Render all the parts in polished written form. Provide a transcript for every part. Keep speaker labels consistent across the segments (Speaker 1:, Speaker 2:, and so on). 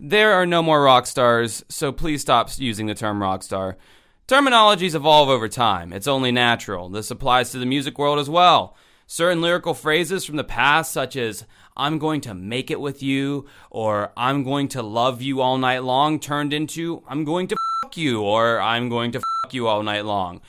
Speaker 1: There are no more rock stars, so please stop using the term rock star. Terminologies evolve over time. It's only natural. This applies to the music world as well. Certain lyrical phrases from the past, such as, I'm going to make it with you, or I'm going to love you all night long, turned into, I'm going to fuck you, or I'm going to fuck you all night long.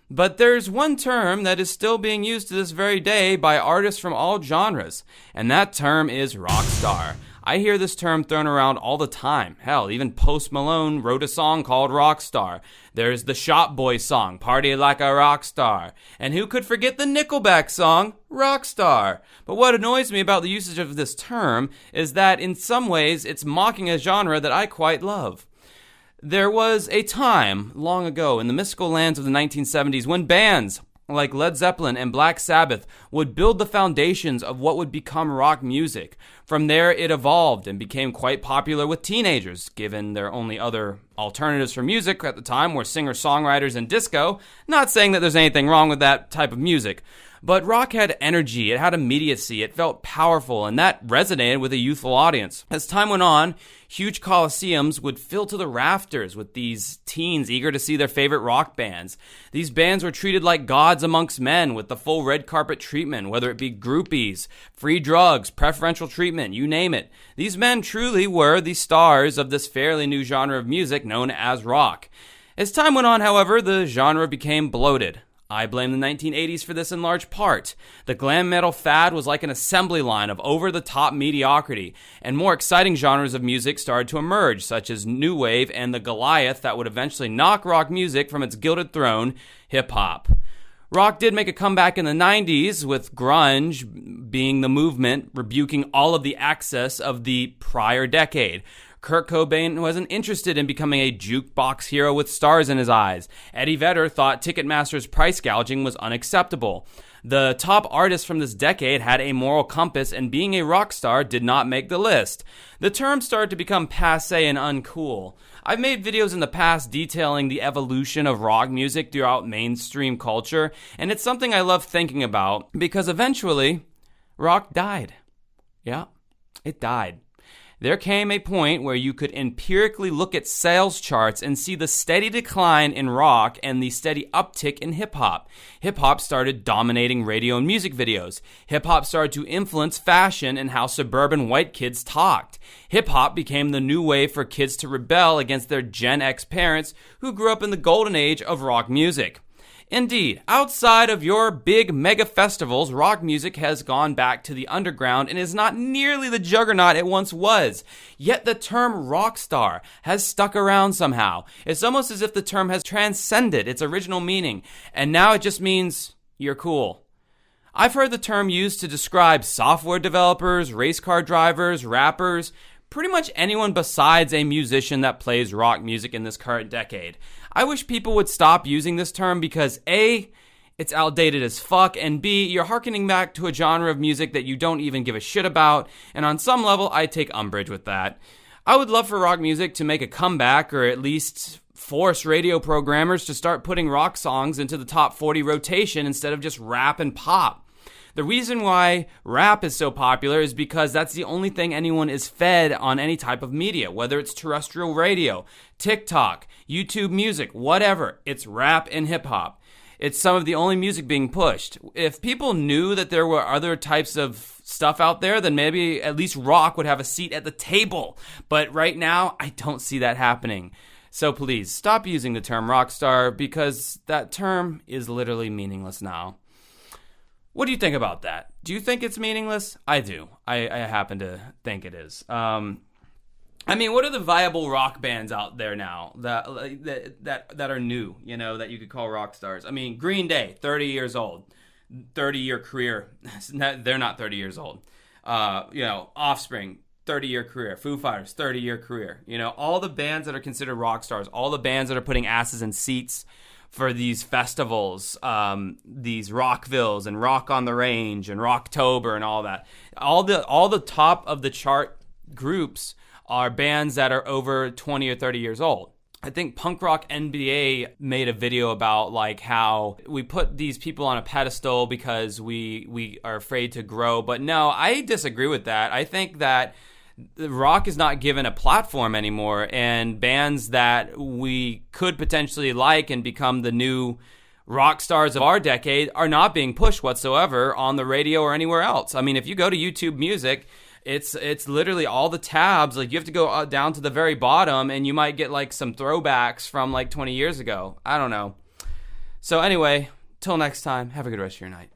Speaker 1: But there's one term that is still being used to this very day by artists from all genres, and that term is rockstar. I hear this term thrown around all the time. Hell, even Post Malone wrote a song called Rockstar. There's the Shop Boys song, Party Like a Rockstar. And who could forget the Nickelback song, Rockstar? But what annoys me about the usage of this term is that in some ways it's mocking a genre that I quite love. There was a time long ago in the mystical lands of the 1970s when bands like Led Zeppelin and Black Sabbath would build the foundations of what would become rock music. From there, it evolved and became quite popular with teenagers, given their only other alternatives for music at the time were singer-songwriters and disco. Not saying that there's anything wrong with that type of music, but rock had energy, it had immediacy, it felt powerful, and that resonated with a youthful audience. As time went on, huge coliseums would fill to the rafters with these teens eager to see their favorite rock bands. These bands were treated like gods amongst men with the full red carpet treatment, whether it be groupies, free drugs, preferential treatment, you name it. These men truly were the stars of this fairly new genre of music known as rock. As time went on, however, the genre became bloated. I blame the 1980s for this in large part. The glam metal fad was like an assembly line of over-the-top mediocrity, and more exciting genres of music started to emerge, such as new wave and the Goliath that would eventually knock rock music from its gilded throne, hip-hop. Rock did make a comeback in the 90s, with grunge being the movement rebuking all of the excess of the prior decade. Kurt Cobain wasn't interested in becoming a jukebox hero with stars in his eyes. Eddie Vedder thought Ticketmaster's price gouging was unacceptable. The top artists from this decade had a moral compass, and being a rock star did not make the list. The term started to become passé and uncool. I've made videos in the past detailing the evolution of rock music throughout mainstream culture, and it's something I love thinking about because eventually, rock died. Yeah, it died. There came a point where you could empirically look at sales charts and see the steady decline in rock and the steady uptick in hip-hop. Hip-hop started dominating radio and music videos. Hip-hop started to influence fashion and how suburban white kids talked. Hip-hop became the new way for kids to rebel against their Gen X parents who grew up in the golden age of rock music. Indeed, outside of your big mega festivals, rock music has gone back to the underground and is not nearly the juggernaut it once was. Yet the term rock star has stuck around somehow. It's almost as if the term has transcended its original meaning, and now it just means you're cool. I've heard the term used to describe software developers, race car drivers, rappers, pretty much anyone besides a musician that plays rock music in this current decade. I wish people would stop using this term because A, it's outdated as fuck, and B, you're hearkening back to a genre of music that you don't even give a shit about, and on some level, I take umbrage with that. I would love for rock music to make a comeback, or at least force radio programmers to start putting rock songs into the top 40 rotation instead of just rap and pop. The reason why rap is so popular is because that's the only thing anyone is fed on any type of media, whether it's terrestrial radio, TikTok, YouTube music, whatever. It's rap and hip-hop. It's some of the only music being pushed. If people knew that there were other types of stuff out there, then maybe at least rock would have a seat at the table. But right now, I don't see that happening. So please, stop using the term rockstar because that term is literally meaningless now. What do you think about that? Do you think it's meaningless? I do. I happen to think it is. I mean, what are the viable rock bands out there now that are new, that you could call rock stars? I mean, Green Day, 30 years old, 30-year career. They're not 30 years old. Offspring, 30-year career. Foo Fighters, 30-year career. All the bands that are considered rock stars, all the bands that are putting asses in seats for these festivals, these Rockvilles and Rock on the Range and Rocktober and all that. All the top of the chart groups are bands that are over 20 or 30 years old. I think Punk Rock NBA made a video about like how we put these people on a pedestal because we are afraid to grow. But no, I disagree with that. I think that rock is not given a platform anymore, and bands that we could potentially like and become the new rock stars of our decade are not being pushed whatsoever on the radio or anywhere else. I mean, if you go to YouTube Music, it's literally all the tabs. Like, you have to go down to the very bottom, and you might get like some throwbacks from like 20 years ago. I don't know. So anyway, till next time, have a good rest of your night.